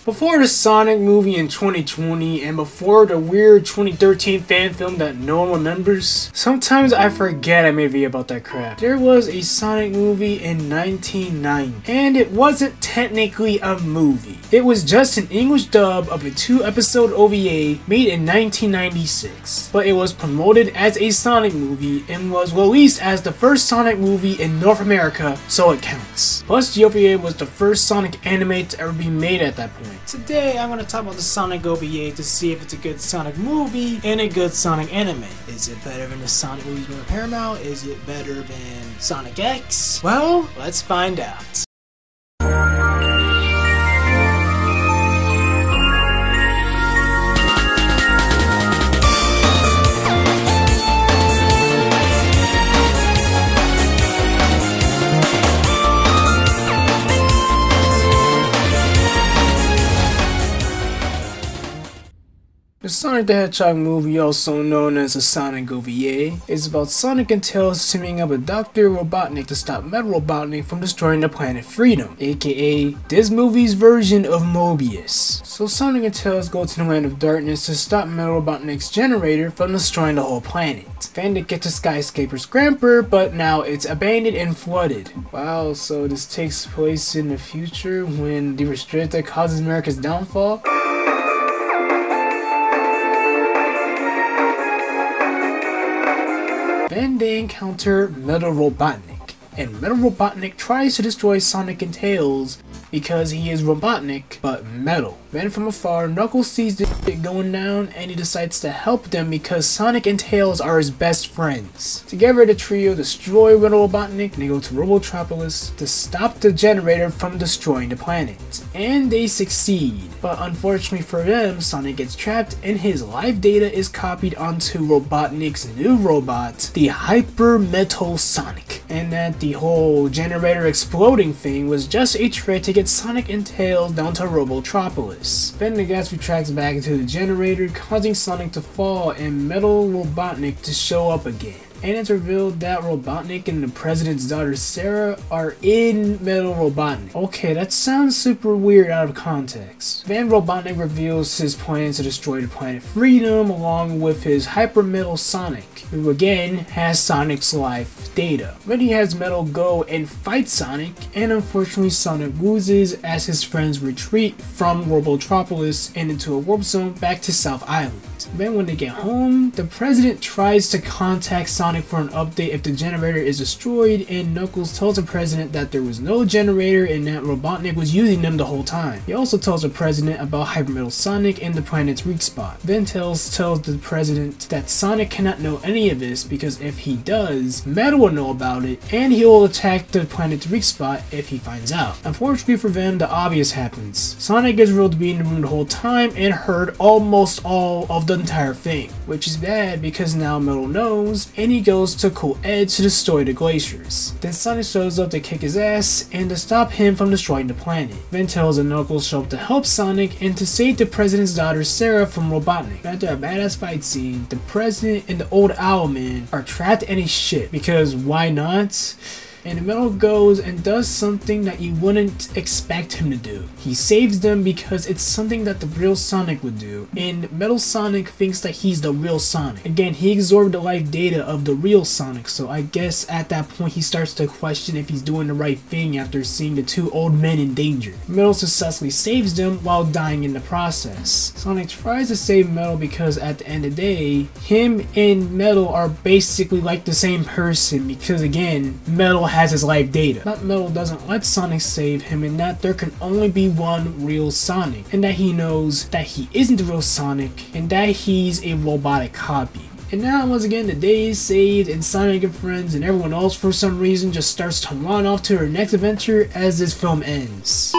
Before the Sonic movie in 2020 and before the weird 2013 fan film that no one remembers, sometimes I forget I made a video about that crap. There was a Sonic movie in 1990, and it wasn't technically a movie. It was just an English dub of a 2-episode OVA made in 1996, but it was promoted as a Sonic movie and was released as the first Sonic movie in North America, so it counts. Plus, the OVA was the first Sonic anime to ever be made at that point. Today, I'm going to talk about the Sonic OVA to see if it's a good Sonic movie and a good Sonic anime. Is it better than the Sonic movies from Paramount? Is it better than Sonic X? Well, let's find out. The Sonic the Hedgehog movie, also known as the Sonic OVA, is about Sonic and Tails teaming up with Dr. Robotnik to stop Metal Robotnik from destroying the planet Freedom, aka this movie's version of Mobius. So Sonic and Tails go to the land of darkness to stop Metal Robotnik's generator from destroying the whole planet. Then they get to Skyscraper Scramper, but now it's abandoned and flooded. Wow, so this takes place in the future when the restrictor causes America's downfall? Then they encounter Metal Robotnik, and Metal Robotnik tries to destroy Sonic and Tails because he is Robotnik, but metal. Then from afar, Knuckles sees this shit going down and he decides to help them because Sonic and Tails are his best friends. Together the trio destroy Metal Robotnik and they go to Robotropolis to stop the generator from destroying the planet. And they succeed, but unfortunately for them, Sonic gets trapped and his life data is copied onto Robotnik's new robot, the Hyper Metal Sonic. And that the whole generator exploding thing was just a trick to get Sonic and Tails down to Robotropolis. Then the gas retracts back into the generator, causing Sonic to fall and Metal Robotnik to show up again. And it's revealed that Robotnik and the president's daughter Sarah are in Metal Robotnik. Okay, that sounds super weird out of context. Then Robotnik reveals his plans to destroy the planet Freedom along with his Hyper Metal Sonic, who again has Sonic's life data. Then he has Metal go and fight Sonic, and unfortunately Sonic loses as his friends retreat from Robotropolis and into a warp zone back to South Island. Then when they get home, the president tries to contact Sonic for an update if the generator is destroyed, and Knuckles tells the president that there was no generator and that Robotnik was using them the whole time. He also tells the president about Hyper Metal Sonic and the planet's weak spot. Then Tails tells the president that Sonic cannot know any of this because if he does, Metal will know about it and he will attack the planet's weak spot if he finds out. Unfortunately for them, the obvious happens. Sonic is revealed to be in the room the whole time and heard almost all of the entire thing, which is bad because now Metal knows and he goes to Cool Edge to destroy the glaciers. Then Sonic shows up to kick his ass and to stop him from destroying the planet. Then Tails and Knuckles show up to help Sonic and to save the president's daughter Sarah from Robotnik. After a badass fight scene, the president and the old Owlman are trapped in a ship because why not? And Metal goes and does something that you wouldn't expect him to do. He saves them because it's something that the real Sonic would do. And Metal Sonic thinks that he's the real Sonic. Again, he absorbed the life data of the real Sonic, so I guess at that point he starts to question if he's doing the right thing after seeing the two old men in danger. Metal successfully saves them while dying in the process. Sonic tries to save Metal because at the end of the day, him and Metal are basically like the same person because again, Metal has his life data. But Metal doesn't let Sonic save him and that there can only be one real Sonic, and that he knows that he isn't the real Sonic and that he's a robotic copy. And now once again the day is saved and Sonic and friends and everyone else for some reason just starts to run off to their next adventure as this film ends.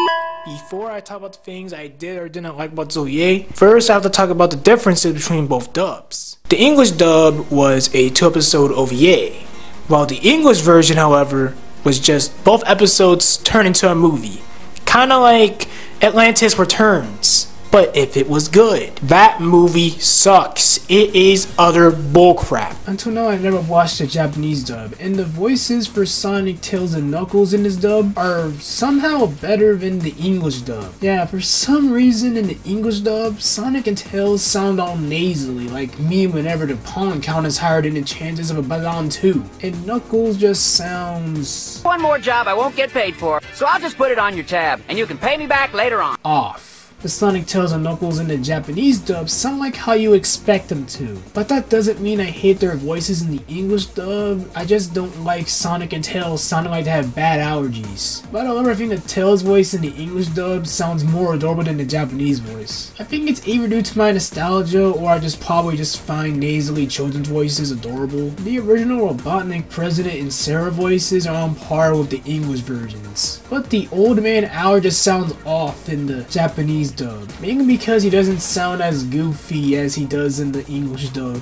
Before I talk about the things I did or didn't like about OVA, first I have to talk about the differences between both dubs. The English dub was a 2-episode OVA, while the English version, however, was just both episodes turned into a movie. Kinda like Atlantis Returns, but if it was good. That movie sucks. it is utter bullcrap. Until now, I never watched the Japanese dub, and the voices for Sonic, Tails, and Knuckles in this dub are somehow better than the English dub. Yeah, for some reason in the English dub, Sonic and Tails sound all nasally, like me whenever the pawn count is higher than the chances of a Balan 2. And Knuckles just sounds... One more job I won't get paid for, so I'll just put it on your tab, and you can pay me back later on. Off. The Sonic, Tails, and Knuckles in the Japanese dub sound like how you expect them to. But that doesn't mean I hate their voices in the English dub. I just don't like Sonic and Tails sounding like they have bad allergies. But I think the Tails voice in the English dub sounds more adorable than the Japanese voice. I think it's either due to my nostalgia or I probably just find nasally children's voices adorable. The original Robotnik, President, and Sarah voices are on par with the English versions. But the Old Man Owl just sounds off in the Japanese dub, mainly because he doesn't sound as goofy as he does in the English dub.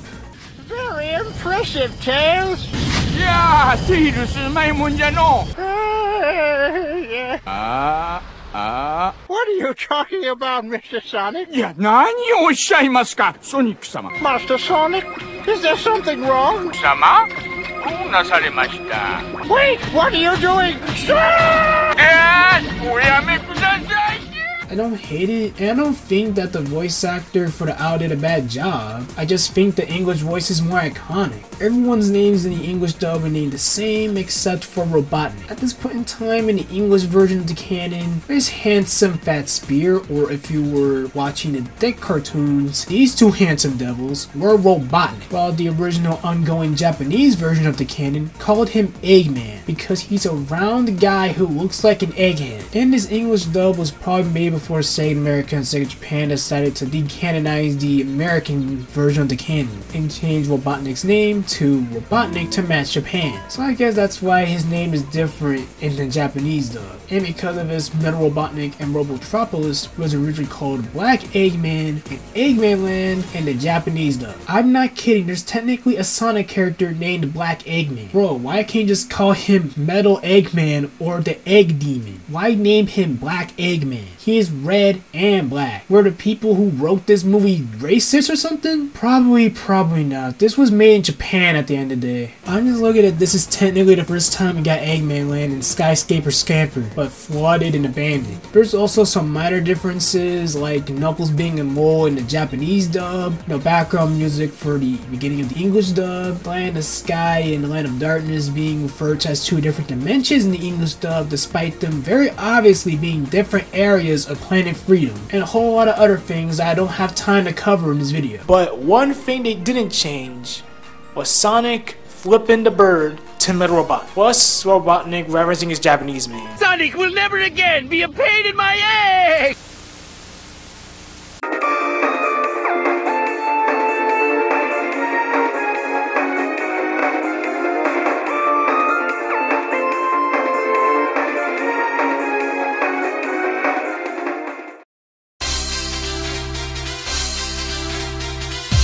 Very impressive, Tails. Yeah, テイルスうまいもんじゃの。What are you talking about, Mr. Sonic? いや、何をおっしゃいますか、ソニック様。Master Sonic, is there something wrong? 様？どうなされました？ Wait, what are you doing? おやめください。I don't hate it, and I don't think that the voice actor for the owl did a bad job. I just think the English voice is more iconic. Everyone's names in the English dub are named the same except for Robotnik. At this point in time in the English version of the canon, there's Handsome Fat Spear, or if you were watching the Dick cartoons, these two handsome devils were Robotnik, while the original ongoing Japanese version of the canon called him Eggman because he's a round guy who looks like an egghead. And this English dub was probably made before Sega America and Sega Japan decided to decanonize the American version of the canon and change Robotnik's name to Robotnik to match Japan. So I guess that's why his name is different in the Japanese dub. And because of this, Metal Robotnik and Robotropolis was originally called Black Eggman and Eggman Land in the Japanese dub. I'm not kidding, there's technically a Sonic character named Black Eggman. Bro, why can't you just call him Metal Eggman or the Egg Demon? Why name him Black Eggman? He is red and black. Were the people who wrote this movie racist or something? Probably not. This was made in Japan at the end of the day. I'm just looking at this is technically the first time we got Eggman Land and Skyscraper Scamper, but flooded and abandoned. There's also some minor differences like Knuckles being a mole in the Japanese dub, no background music for the beginning of the English dub, Land of Sky and the Land of Darkness being referred to as two different dimensions in the English dub despite them very obviously being different areas of Planet Freedom, and a whole lot of other things that I don't have time to cover in this video. But one thing they didn't change was Sonic flipping the bird to Metal Robot, plus Robotnik referencing his Japanese name. Sonic will never again be a pain in my ass!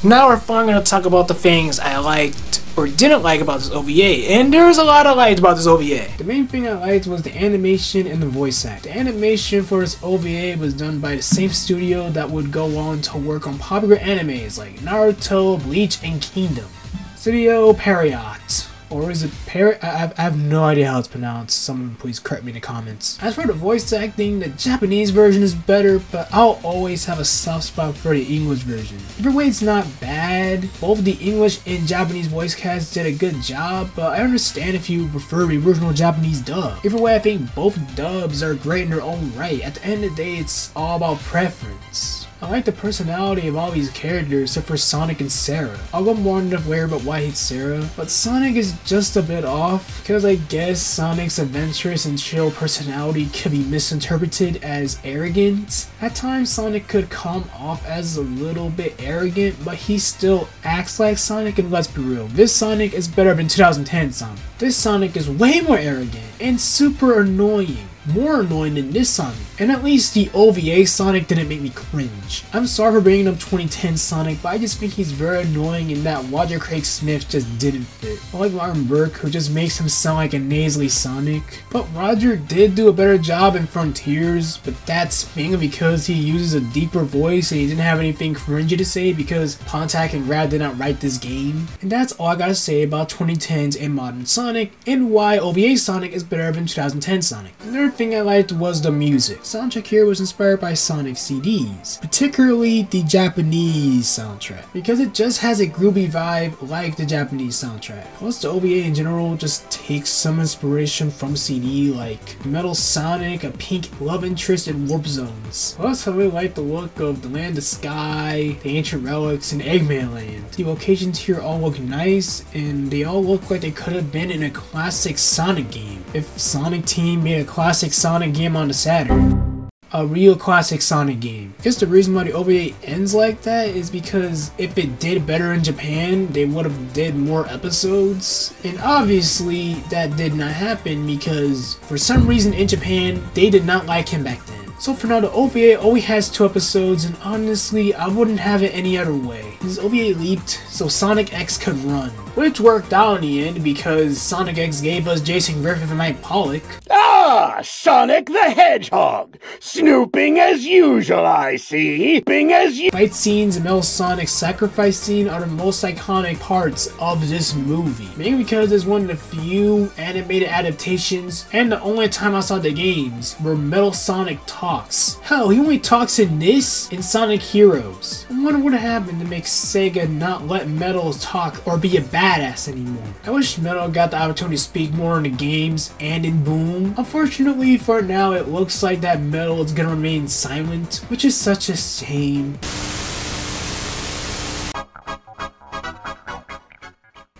Now we're finally going to talk about the things I liked or didn't like about this OVA, and there's a lot I liked about this OVA. The main thing I liked was the animation and the voice act. The animation for this OVA was done by the same studio that would go on to work on popular animes like Naruto, Bleach, and Kingdom. Studio Periot. Or is it I have no idea how it's pronounced. Someone please correct me in the comments. As for the voice acting, the Japanese version is better, but I'll always have a soft spot for the English version. Either way, it's not bad. Both the English and Japanese voice casts did a good job, but I understand if you prefer the original Japanese dub. Either way, I think both dubs are great in their own right. At the end of the day, it's all about preference. I like the personality of all these characters except for Sonic and Sarah. I'll go more into later about why I hate Sarah, but Sonic is just a bit off because I guess Sonic's adventurous and chill personality could be misinterpreted as arrogant. At times Sonic could come off as a little bit arrogant, but he still acts like Sonic, and let's be real, this Sonic is better than 2010 Sonic. This Sonic is way more arrogant and super annoying. more annoying than this Sonic. And at least the OVA Sonic didn't make me cringe. I'm sorry for bringing up 2010 Sonic, but I just think he's very annoying and that Roger Craig Smith just didn't fit. I like Martin Burke, who just makes him sound like a nasally Sonic. But Roger did do a better job in Frontiers, but that's mainly because he uses a deeper voice and he didn't have anything cringy to say because Pontac and Grad did not write this game. And that's all I gotta say about 2010's and modern Sonic, and why OVA Sonic is better than 2010 Sonic. Another thing I liked was the music. Soundtrack here was inspired by Sonic CDs, particularly the Japanese soundtrack, because it just has a groovy vibe like the Japanese soundtrack. Plus the OVA in general just takes some inspiration from CD like Metal Sonic, a pink love interest, and Warp Zones. Plus I really like the look of the Land of Sky, the Ancient Relics, and Eggman Land. The locations here all look nice and they all look like they could have been in a classic Sonic game. If Sonic Team made a classic Sonic game on the Saturn. A real classic Sonic game. I guess the reason why the OVA ends like that is because if it did better in Japan, they would have did more episodes. And obviously that did not happen because for some reason in Japan, they did not like him back then. So for now, the OVA only has 2 episodes, and honestly, I wouldn't have it any other way. This OVA leaked so Sonic X could run, which worked out in the end because Sonic X gave us Jason Griffith and Mike Pollock. Ah, Sonic the Hedgehog! Snooping as usual, I see. Snooping as usual. Fight scenes and Metal Sonic's sacrifice scene are the most iconic parts of this movie. Mainly because it's one of the few animated adaptations, and the only time outside the games where Metal Sonic talks. Hell, he only talks in this in Sonic Heroes. I wonder what happened to make Sega not let Metal talk or be a badass anymore. I wish Metal got the opportunity to speak more in the games and in Boom. Unfortunately for now, it looks like that Metal is gonna remain silent, which is such a shame.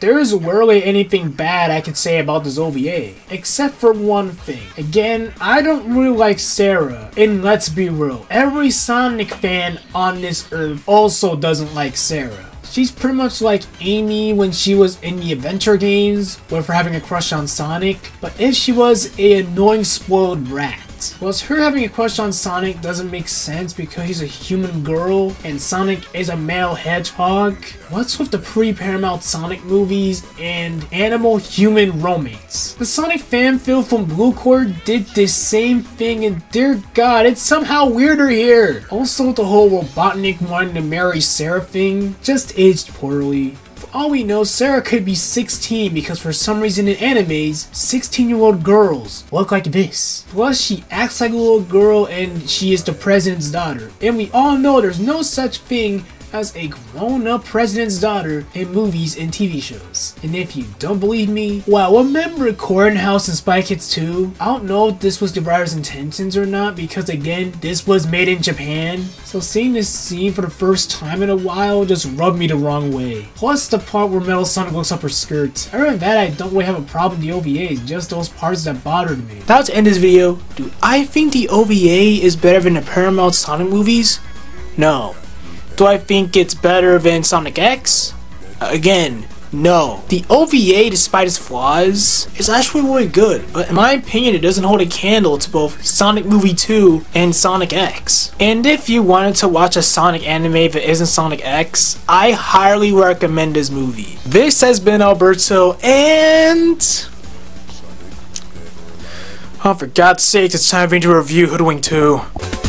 There is rarely anything bad I could say about this OVA, except for one thing. Again, I don't really like Sarah, and let's be real, every Sonic fan on this earth also doesn't like Sarah. She's pretty much like Amy when she was in the adventure games, with her having a crush on Sonic, but if she was an annoying spoiled brat. Whilst her having a crush on Sonic doesn't make sense because he's a human girl and Sonic is a male hedgehog, what's with the pre-Paramount Sonic movies and animal-human romance? The Sonic fanfill from Blue Cord did this same thing and dear god, it's somehow weirder here. Also, the whole Robotnik wanting to marry Sarah thing just aged poorly. For all we know, Sarah could be 16 because for some reason in animes, 16-year-old girls look like this. Plus, she acts like a little girl and she is the president's daughter. And we all know there's no such thing as a grown-up president's daughter in movies and TV shows. And if you don't believe me, well, remember Corn House and Spy Kids 2? I don't know if this was the writer's intentions or not because again, this was made in Japan. So seeing this scene for the first time in a while just rubbed me the wrong way. Plus the part where Metal Sonic looks up her skirt. Other than that, I don't really have a problem with the OVAs, just those parts that bothered me. Now to end this video, do I think the OVA is better than the Paramount Sonic movies? No. Do I think it's better than Sonic X? Again, no. The OVA, despite its flaws, is actually really good, but in my opinion it doesn't hold a candle to both Sonic Movie 2 and Sonic X. And if you wanted to watch a Sonic anime that isn't Sonic X, I highly recommend this movie. This has been Alberto, and oh, for God's sake, it's time for me to review Hoodwink 2.